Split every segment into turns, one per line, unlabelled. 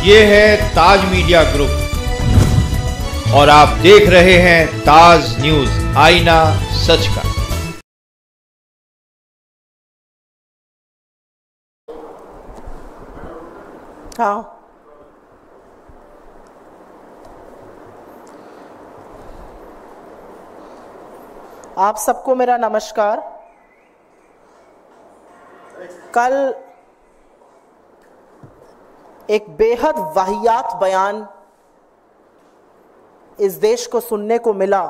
ये है ताज media group और आप देख रहे हैं ताज न्यूज, आईना सच का।
हाँ, आप सबको मेरा नमस्कार। कल एक बेहद वाहियात बयान इस देश को सुनने को मिला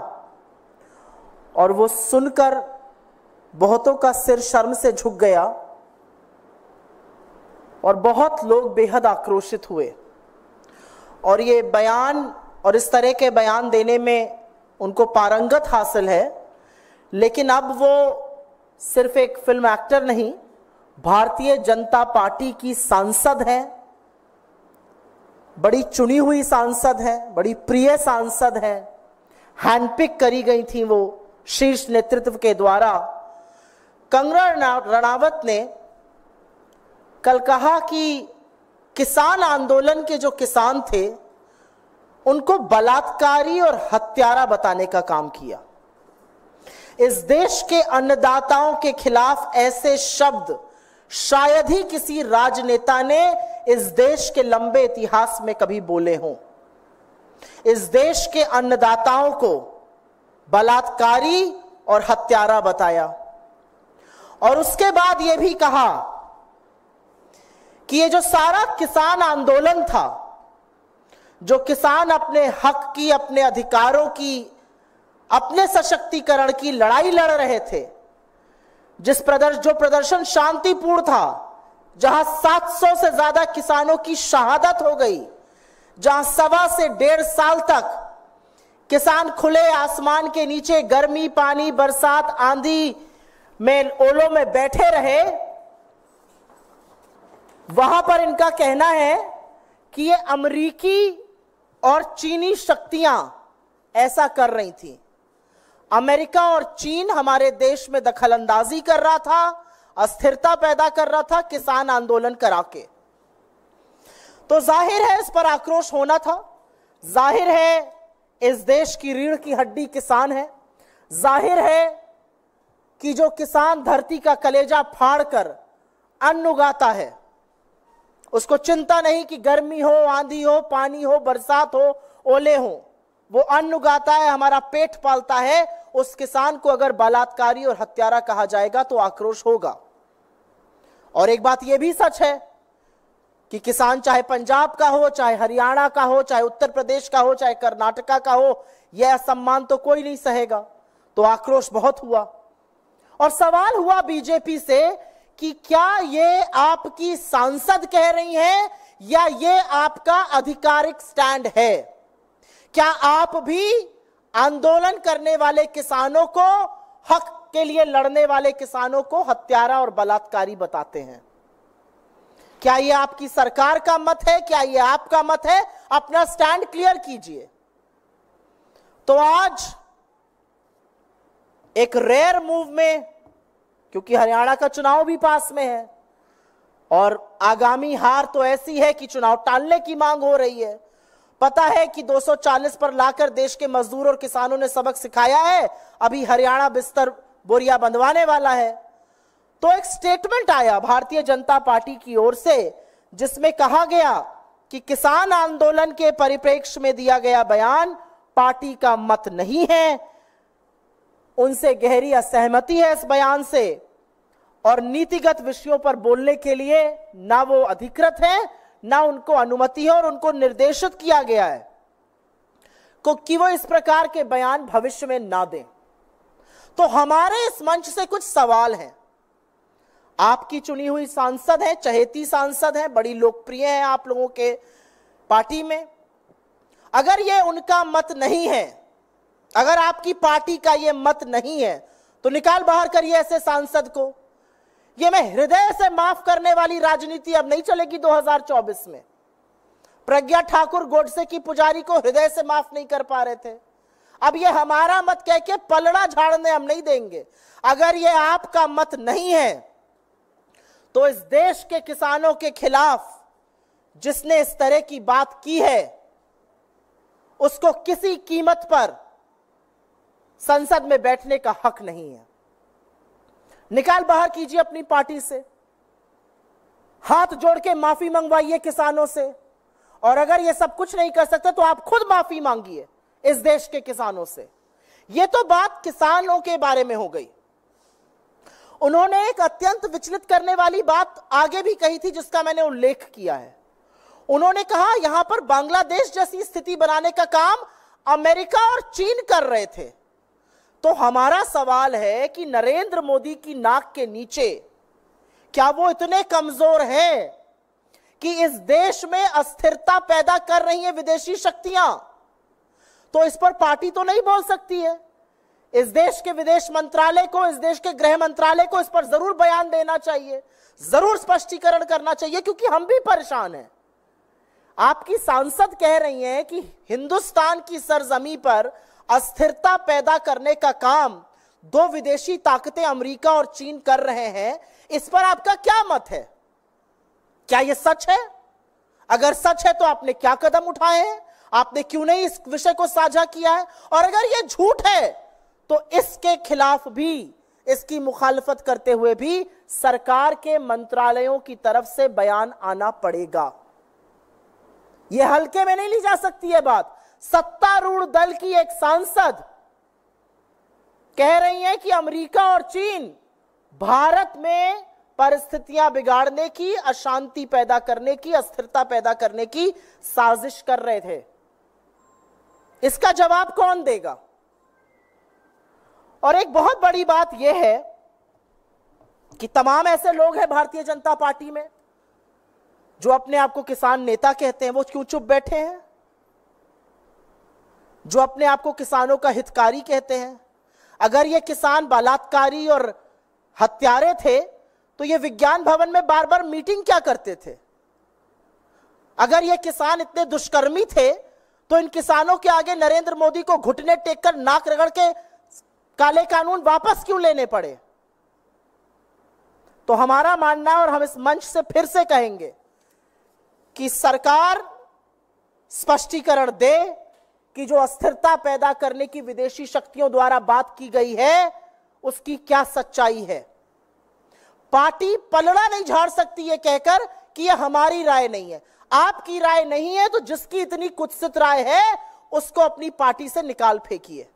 और वो सुनकर बहुतों का सिर शर्म से झुक गया और बहुत लोग बेहद आक्रोशित हुए। और ये बयान और इस तरह के बयान देने में उनको पारंगत हासिल है, लेकिन अब वो सिर्फ एक फिल्म एक्टर नहीं, भारतीय जनता पार्टी की सांसद हैं, बड़ी चुनी हुई सांसद है, बड़ी प्रिय सांसद है, हैंडपिक करी गई थी वो शीर्ष नेतृत्व के द्वारा। कंगना रणावत ने कल कहा कि किसान आंदोलन के जो किसान थे उनको बलात्कारी और हत्यारा बताने का काम किया। इस देश के अन्नदाताओं के खिलाफ ऐसे शब्द शायद ही किसी राजनेता ने इस देश के लंबे इतिहास में कभी बोले हों। इस देश के अन्नदाताओं को बलात्कारी और हत्यारा बताया और उसके बाद यह भी कहा कि ये जो सारा किसान आंदोलन था, जो किसान अपने हक की, अपने अधिकारों की, अपने सशक्तिकरण की लड़ाई लड़ रहे थे, जो प्रदर्शन शांतिपूर्ण था, जहां 700 से ज्यादा किसानों की शहादत हो गई, जहां 1.25 से 1.5 साल तक किसान खुले आसमान के नीचे गर्मी, पानी, बरसात, आंधी में, ओलों में बैठे रहे, वहां पर इनका कहना है कि ये अमेरिकी और चीनी शक्तियां ऐसा कर रही थी। अमेरिका और चीन हमारे देश में दखलंदाजी कर रहा था, अस्थिरता पैदा कर रहा था किसान आंदोलन करा के। तो जाहिर है इस पर आक्रोश होना था। जाहिर है इस देश की रीढ़ की हड्डी किसान है। जाहिर है कि जो किसान धरती का कलेजा फाड़कर अन्न उगाता है, उसको चिंता नहीं कि गर्मी हो, आंधी हो, पानी हो, बरसात हो, ओले हो, वो अन्न उगाता है, हमारा पेट पालता है। उस किसान को अगर बलात्कारी और हत्यारा कहा जाएगा तो आक्रोश होगा। और एक बात यह भी सच है कि किसान चाहे पंजाब का हो, चाहे हरियाणा का हो, चाहे उत्तर प्रदेश का हो, चाहे कर्नाटका का हो, यह असम्मान तो कोई नहीं सहेगा। तो आक्रोश बहुत हुआ और सवाल हुआ बीजेपी से कि क्या ये आपकी सांसद कह रही हैं या ये आपका आधिकारिक स्टैंड है? क्या आप भी आंदोलन करने वाले किसानों को, हक के लिए लड़ने वाले किसानों को हत्यारा और बलात्कारी बताते हैं? क्या यह आपकी सरकार का मत है? क्या यह आपका मत है? अपना स्टैंड क्लियर कीजिए। तो आज एक रेयर मूव में, क्योंकि हरियाणा का चुनाव भी पास में है और आगामी हार तो ऐसी है कि चुनाव टालने की मांग हो रही है। पता है कि 240 पर लाकर देश के मजदूर और किसानों ने सबक सिखाया है, अभी हरियाणा बिस्तर बोरिया बंधवाने वाला है। तो एक स्टेटमेंट आया भारतीय जनता पार्टी की ओर से जिसमें कहा गया कि किसान आंदोलन के परिप्रेक्ष्य में दिया गया बयान पार्टी का मत नहीं है, उनसे गहरी असहमति है इस बयान से और नीतिगत विषयों पर बोलने के लिए ना वो अधिकृत है, ना उनको अनुमति है और उनको निर्देशित किया गया है कि वो इस प्रकार के बयान भविष्य में ना दें। तो हमारे इस मंच से कुछ सवाल हैं। आपकी चुनी हुई सांसद है, चहेती सांसद है, बड़ी लोकप्रिय है आप लोगों के पार्टी में। अगर ये उनका मत नहीं है, अगर आपकी पार्टी का ये मत नहीं है, तो निकाल बाहर करिए ऐसे सांसद को। ये मैं हृदय से माफ करने वाली राजनीति अब नहीं चलेगी 2024 में। प्रज्ञा ठाकुर गोडसे की पुजारी को हृदय से माफ नहीं कर पा रहे थे, अब ये हमारा मत कह के पलड़ा झाड़ने हम नहीं देंगे। अगर ये आपका मत नहीं है तो इस देश के किसानों के खिलाफ जिसने इस तरह की बात की है उसको किसी कीमत पर संसद में बैठने का हक नहीं है। निकाल बाहर कीजिए अपनी पार्टी से, हाथ जोड़ के माफी मंगवाइए किसानों से, और अगर ये सब कुछ नहीं कर सकते तो आप खुद माफी मांगिए इस देश के किसानों से। ये तो बात किसानों के बारे में हो गई। उन्होंने एक अत्यंत विचलित करने वाली बात आगे भी कही थी जिसका मैंने उल्लेख किया है। उन्होंने कहा यहां पर बांग्लादेश जैसी स्थिति बनाने का काम अमेरिका और चीन कर रहे थे। तो हमारा सवाल है कि नरेंद्र मोदी की नाक के नीचे क्या वो इतने कमजोर हैं कि इस देश में अस्थिरता पैदा कर रही है विदेशी शक्तियां? तो इस पर पार्टी तो नहीं बोल सकती है। इस देश के विदेश मंत्रालय को, इस देश के गृह मंत्रालय को इस पर जरूर बयान देना चाहिए, जरूर स्पष्टीकरण करना चाहिए, क्योंकि हम भी परेशान हैं। आपकी सांसद कह रही हैं कि हिंदुस्तान की सरजमी पर अस्थिरता पैदा करने का काम दो विदेशी ताकतें अमेरिका और चीन कर रहे हैं। इस पर आपका क्या मत है? क्या यह सच है? अगर सच है तो आपने क्या कदम उठाए हैं? आपने क्यों नहीं इस विषय को साझा किया है? और अगर यह झूठ है तो इसके खिलाफ भी, इसकी मुखालफत करते हुए भी सरकार के मंत्रालयों की तरफ से बयान आना पड़ेगा। यह हल्के में नहीं ली जा सकती है बात। सत्तारूढ़ दल की एक सांसद कह रही है कि अमेरिका और चीन भारत में परिस्थितियां बिगाड़ने की, अशांति पैदा करने की, अस्थिरता पैदा करने की साजिश कर रहे थे। इसका जवाब कौन देगा? और एक बहुत बड़ी बात यह है कि तमाम ऐसे लोग हैं भारतीय जनता पार्टी में जो अपने आप को किसान नेता कहते हैं, वो क्यों चुप बैठे हैं? जो अपने आप को किसानों का हितकारी कहते हैं, अगर ये किसान बलात्कारी और हत्यारे थे तो ये विज्ञान भवन में बार बार मीटिंग क्या करते थे? अगर ये किसान इतने दुष्कर्मी थे तो इन किसानों के आगे नरेंद्र मोदी को घुटने टेककर नाक रगड़ के काले कानून वापस क्यों लेने पड़े? तो हमारा मानना है, और हम इस मंच से फिर से कहेंगे कि सरकार स्पष्टीकरण दे कि जो अस्थिरता पैदा करने की विदेशी शक्तियों द्वारा बात की गई है उसकी क्या सच्चाई है। पार्टी पलड़ा नहीं झाड़ सकती है कहकर कि यह हमारी राय नहीं है। आपकी राय नहीं है तो जिसकी इतनी कुत्सित राय है उसको अपनी पार्टी से निकाल फेंकिए।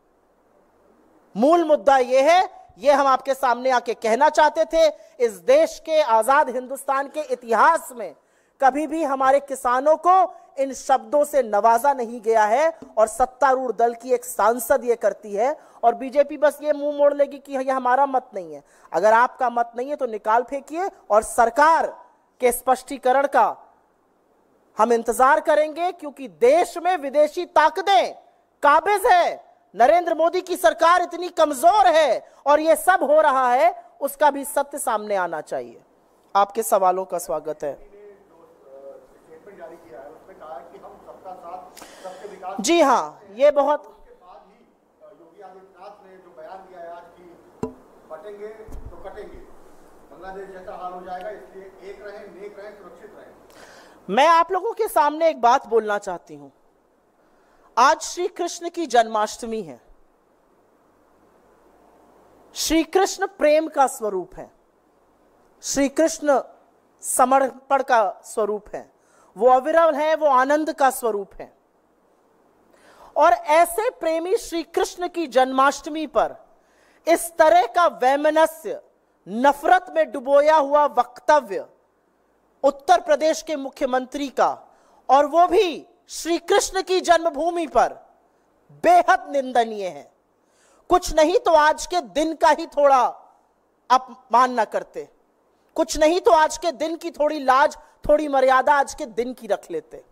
मूल मुद्दा यह है, यह हम आपके सामने आके कहना चाहते थे। इस देश के आजाद हिंदुस्तान के इतिहास में कभी भी हमारे किसानों को इन शब्दों से नवाजा नहीं गया है, और सत्तारूढ़ दल की एक सांसद ये करती है, और बीजेपी बस ये मुंह मोड़ लेगी कि यह हमारा मत नहीं है। अगर आपका मत नहीं है तो निकाल फेंकिए, और सरकार के स्पष्टीकरण का हम इंतजार करेंगे, क्योंकि देश में विदेशी ताकतें काबिज है। नरेंद्र मोदी की सरकार इतनी कमजोर है और यह सब हो रहा है, उसका भी सत्य सामने आना चाहिए। आपके सवालों का स्वागत है। जी हाँ, ये बहुत
उसके बाद ही योगी आदित्यनाथ ने जो बयान दिया है आज की बटेंगे तो कटेंगे, बांग्लादेश जैसा हाल हो जाएगा, इसलिए एक रहें, नेक रहें, सुरक्षित रहें।
मैं आप लोगों के सामने एक बात बोलना चाहती हूं। आज श्री कृष्ण की जन्माष्टमी है। श्री कृष्ण प्रेम का स्वरूप है, श्री कृष्ण समर्पण का स्वरूप है, वो अविरल है, वो आनंद का स्वरूप है। और ऐसे प्रेमी श्री कृष्ण की जन्माष्टमी पर इस तरह का वैमनस्य, नफरत में डुबोया हुआ वक्तव्य उत्तर प्रदेश के मुख्यमंत्री का, और वो भी श्री कृष्ण की जन्मभूमि पर, बेहद निंदनीय है। कुछ नहीं तो आज के दिन का ही थोड़ा अपमान न करते, कुछ नहीं तो आज के दिन की थोड़ी लाज, थोड़ी मर्यादा आज के दिन की रख लेते।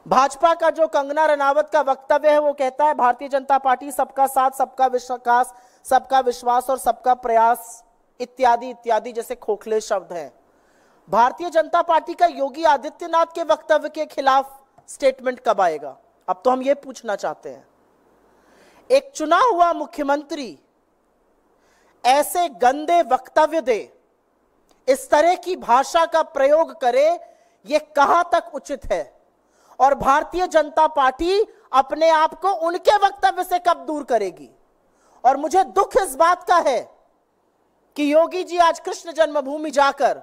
भाजपा का जो कंगना रनावत का वक्तव्य है वो कहता है भारतीय जनता पार्टी सबका साथ, सबका विकास, सबका विश्वास और सबका प्रयास इत्यादि इत्यादि जैसे खोखले शब्द हैं। भारतीय जनता पार्टी का योगी आदित्यनाथ के वक्तव्य के खिलाफ स्टेटमेंट कब आएगा? अब तो हम ये पूछना चाहते हैं। एक चुना हुआ मुख्यमंत्री ऐसे गंदे वक्तव्य दे, इस तरह की भाषा का प्रयोग करे, ये कहां तक उचित है और भारतीय जनता पार्टी अपने आप को उनके वक्तव्य से कब दूर करेगी। और मुझे दुख इस बात का है कि योगी जी आज कृष्ण जन्मभूमि जाकर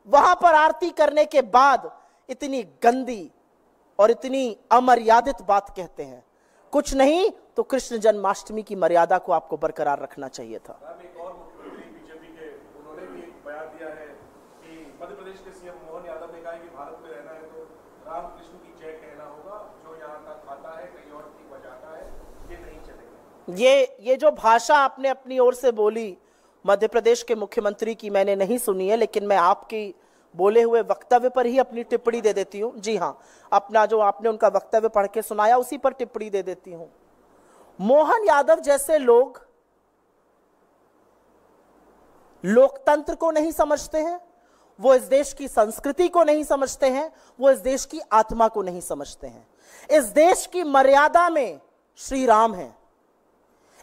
वहां पर आरती करने के बाद इतनी गंदी और इतनी अमर्यादित बात कहते हैं। कुछ नहीं तो कृष्ण जन्माष्टमी की मर्यादा को आपको बरकरार रखना चाहिए था।
एक और मुख्यमंत्री बीजेपी के, उन्होंने भी एक बयान दिया है कि मध्य प्रदेश के सीएम मोहन यादव ने कहा है कि भारत में रहना है तो रामकृष्ण की जय कहना होगा, जो यहाँ का खाता है कहीं और की बजाता है, ये नहीं चलेगा।
ये जो भाषा आपने अपनी ओर से बोली मध्य प्रदेश के मुख्यमंत्री की मैंने नहीं सुनी है, लेकिन मैं आपकी बोले हुए वक्तव्य पर ही अपनी टिप्पणी दे देती हूं। जी हां, अपना जो आपने उनका वक्तव्य पढ़ के सुनाया उसी पर टिप्पणी दे देती हूं। मोहन यादव जैसे लोग लोकतंत्र को नहीं समझते हैं, वो इस देश की संस्कृति को नहीं समझते हैं, वो इस देश की आत्मा को नहीं समझते हैं। इस देश की मर्यादा में श्री राम है,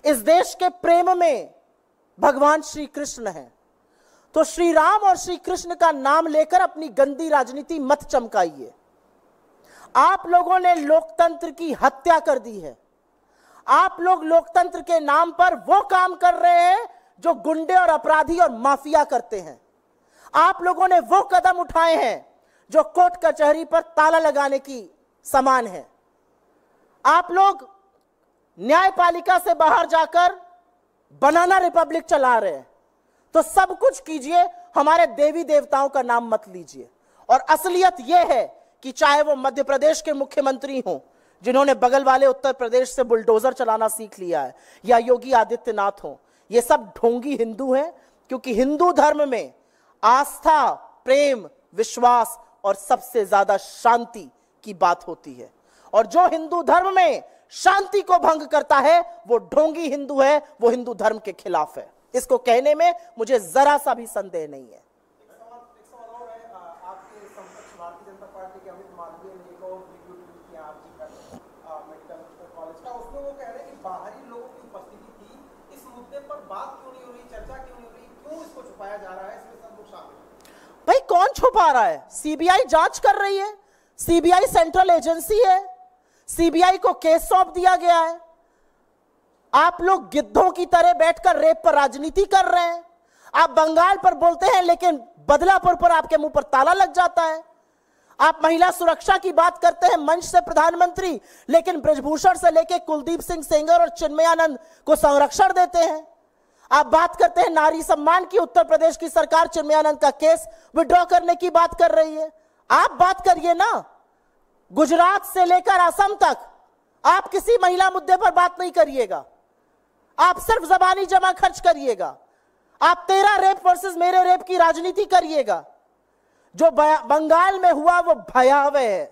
इस देश के प्रेम में भगवान श्री कृष्ण है। तो श्री राम और श्री कृष्ण का नाम लेकर अपनी गंदी राजनीति मत चमकाइए। आप लोगों ने लोकतंत्र की हत्या कर दी है। आप लोग लोकतंत्र के नाम पर वो काम कर रहे हैं जो गुंडे और अपराधी और माफिया करते हैं। आप लोगों ने वो कदम उठाए हैं जो कोर्ट कचहरी पर ताला लगाने की समान है। आप लोग न्यायपालिका से बाहर जाकर बनाना रिपब्लिक चला रहे हैं। तो सब कुछ कीजिए, हमारे देवी देवताओं का नाम मत लीजिए। और असलियत यह है कि चाहे वो मध्य प्रदेश के मुख्यमंत्री हों जिन्होंने बगल वाले उत्तर प्रदेश से बुलडोजर चलाना सीख लिया है, या योगी आदित्यनाथ हों, ये सब ढोंगी हिंदू हैं। क्योंकि हिंदू धर्म में आस्था, प्रेम, विश्वास और सबसे ज्यादा शांति की बात होती है। और जो हिंदू धर्म में शांति को भंग करता है वो ढोंगी हिंदू है, वो हिंदू धर्म के खिलाफ है। इसको कहने में मुझे जरा सा भी संदेह नहीं है।
एक सवाल और है, आपके समकक्ष भारतीय जनता पार्टी के अमित मालवीय ने एक और वीडियो ट्वीट किया आप जी का मेडिकल कॉलेज का। उसमें वो कह रहे हैं कि बाहरी लोगों की उपस्थिति थी, इस मुद्दे पर बात क्यों नहीं हो रही, चर्चा क्यों नहीं हो रही, क्यों इसको छुपाया जा रहा है, इसमें सब लोग शामिल हैं।
भाई कौन छुपा रहा है? सीबीआई जांच कर रही है, सीबीआई सेंट्रल एजेंसी है, सीबीआई को केस सौंप दिया गया है। आप लोग गिद्धों की तरह बैठकर रेप पर राजनीति कर रहे हैं। आप बंगाल पर बोलते हैं लेकिन बदलापुर पर आपके मुंह पर ताला लग जाता है। आप महिला सुरक्षा की बात करते हैं मंच से प्रधानमंत्री, लेकिन ब्रजभूषण से लेकर कुलदीप सिंह सेंगर और चिन्मयानंद को संरक्षण देते हैं। आप बात करते हैं नारी सम्मान की, उत्तर प्रदेश की सरकार चिन्मयानंद का केस विड्रॉ करने की बात कर रही है। आप बात करिए ना, गुजरात से लेकर असम तक आप किसी महिला मुद्दे पर बात नहीं करिएगा, आप सिर्फ जबानी जमा खर्च करिएगा। आप तेरा रेप वर्सेस मेरे रेप की राजनीति करिएगा। जो बंगाल में हुआ वो भयावह है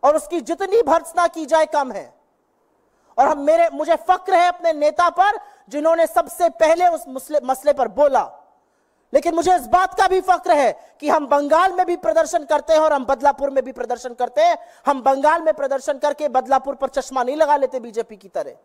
और उसकी जितनी भर्त्सना की जाए कम है। और मुझे फक्र है अपने नेता पर जिन्होंने सबसे पहले उस मसले पर बोला। लेकिन मुझे इस बात का भी फक्र है कि हम बंगाल में भी प्रदर्शन करते हैं और हम बदलापुर में भी प्रदर्शन करते हैं। हम बंगाल में प्रदर्शन करके बदलापुर पर चश्मा नहीं लगा लेते बीजेपी की तरह।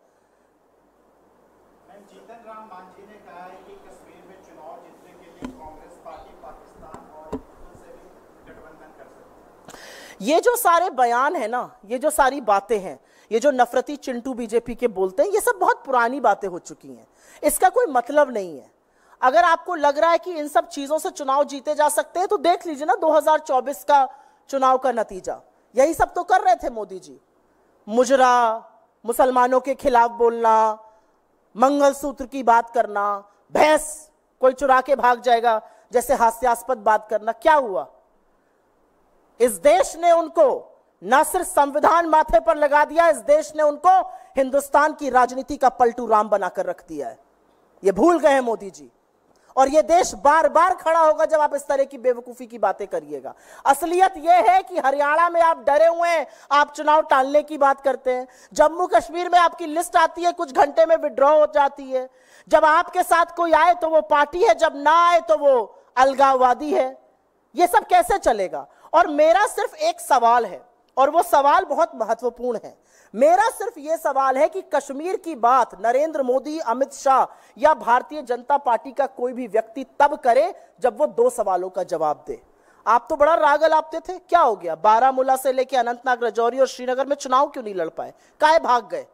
जीतन राम मांझी ने कहा है कि कश्मीर में चुनाव जीतने के लिए कांग्रेस पार्टी पाकिस्तान और से भी गठबंधन कर सकती है।
ये जो सारे बयान है ना, ये जो सारी बातें हैं, ये जो नफरती चिंटू बीजेपी के बोलते हैं, ये सब बहुत पुरानी बातें हो चुकी हैं। इसका कोई मतलब नहीं है। अगर आपको लग रहा है कि इन सब चीजों से चुनाव जीते जा सकते हैं तो देख लीजिए ना 2024 का चुनाव का नतीजा। यही सब तो कर रहे थे मोदी जी। मुजरा, मुसलमानों के खिलाफ बोलना, मंगलसूत्र की बात करना, भैंस कोई चुरा के भाग जाएगा जैसे हास्यास्पद बात करना। क्या हुआ? इस देश ने उनको न सिर्फ संविधान माथे पर लगा दिया, इस देश ने उनको हिंदुस्तान की राजनीति का पलटू राम बनाकर रख दिया है। ये भूल गए हैं मोदी जी। और ये देश बार बार खड़ा होगा जब आप इस तरह की बेवकूफी की बातें करिएगा। असलियत यह है कि हरियाणा में आप डरे हुए हैं, आप चुनाव टालने की बात करते हैं। जम्मू कश्मीर में आपकी लिस्ट आती है, कुछ घंटे में विड्रॉ हो जाती है। जब आपके साथ कोई आए तो वो पार्टी है, जब ना आए तो वो अलगाववादी है। ये सब कैसे चलेगा? और मेरा सिर्फ एक सवाल है, और वो सवाल बहुत महत्वपूर्ण है। मेरा सिर्फ ये सवाल है कि कश्मीर की बात नरेंद्र मोदी, अमित शाह या भारतीय जनता पार्टी का कोई भी व्यक्ति तब करे जब वो दो सवालों का जवाब दे। आप तो बड़ा राग अलापते थे, क्या हो गया? बारामूला से लेके अनंतनाग, राजौरी और श्रीनगर में चुनाव क्यों नहीं लड़ पाए? काहे भाग गए?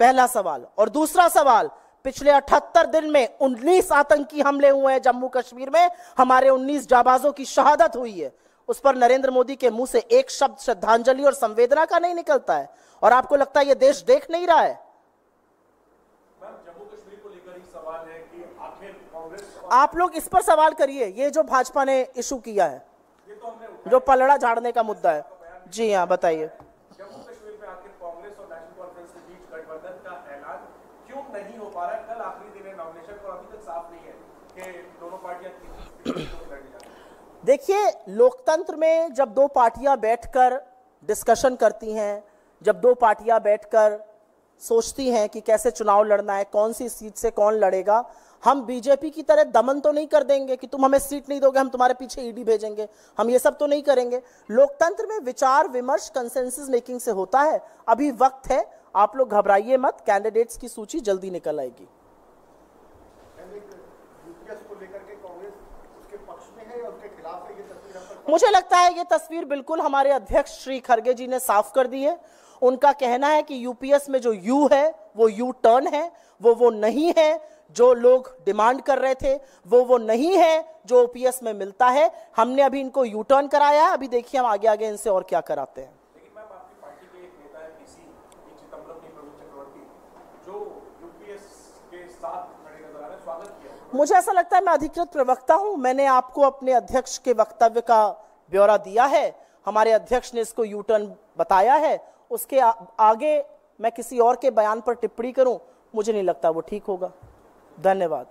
पहला सवाल। और दूसरा सवाल, पिछले 78 दिन में 19 आतंकी हमले हुए हैं जम्मू कश्मीर में, हमारे 19 जाबाजों की शहादत हुई है। उस पर नरेंद्र मोदी के मुंह से एक शब्द श्रद्धांजलि और संवेदना का नहीं निकलता है, और आपको लगता है यह देश देख नहीं रहा है?
जम्मू कश्मीर को लेकर ही सवाल है कि आखिर कांग्रेस,
आप लोग इस पर सवाल करिए, ये जो भाजपा ने इशू किया है,
ये तो हमने
जो पलड़ा झाड़ने का मुद्दा है। जी हाँ, बताइए।
जम्मू कश्मीर में आखिर कांग्रेस और नेशनल कॉन्फ्रेंस के बीच गठबंधन का ऐलान क्यों नहीं हो पा रहा है? कल आखिरी दिन है नॉमिनेशन और अभी तक साफ नहीं है कि दोनों पार्टियां
देखिए, लोकतंत्र में जब दो पार्टियां बैठकर डिस्कशन करती हैं, जब दो पार्टियां बैठकर सोचती हैं कि कैसे चुनाव लड़ना है, कौन सी सीट से कौन लड़ेगा, हम बीजेपी की तरह दमन तो नहीं कर देंगे कि तुम हमें सीट नहीं दोगे हम तुम्हारे पीछे ईडी भेजेंगे, हम ये सब तो नहीं करेंगे। लोकतंत्र में विचार विमर्श कंसेंसस मेकिंग से होता है। अभी वक्त है, आप लोग घबराइए मत, कैंडिडेट्स की सूची जल्दी निकल आएगी। मुझे लगता है ये तस्वीर बिल्कुल हमारे अध्यक्ष श्री खरगे जी ने साफ कर दी है। उनका कहना है कि यूपीएस में जो यू है वो यू टर्न है, वो नहीं है जो लोग डिमांड कर रहे थे, वो नहीं है जो ओपीएस में मिलता है। हमने अभी इनको यू टर्न कराया है, अभी देखिए हम आगे आगे इनसे और क्या कराते हैं।
लेकिन मैम, आपकी पार्टी के एक नेता है पीसी चिदम्बरम ने, प्रवीण चक्रवर्ती, जो यूपीएस के साथ खड़े नजर आ रहे हैं, स्वागत किया।
मुझे ऐसा लगता है मैं अधिकृत प्रवक्ता हूं, मैंने आपको अपने अध्यक्ष के वक्तव्य का ब्यौरा दिया है, हमारे अध्यक्ष ने इसको यू टर्न बताया है। उसके आगे मैं किसी और के बयान पर टिप्पणी करूं, मुझे नहीं लगता वो ठीक होगा। धन्यवाद।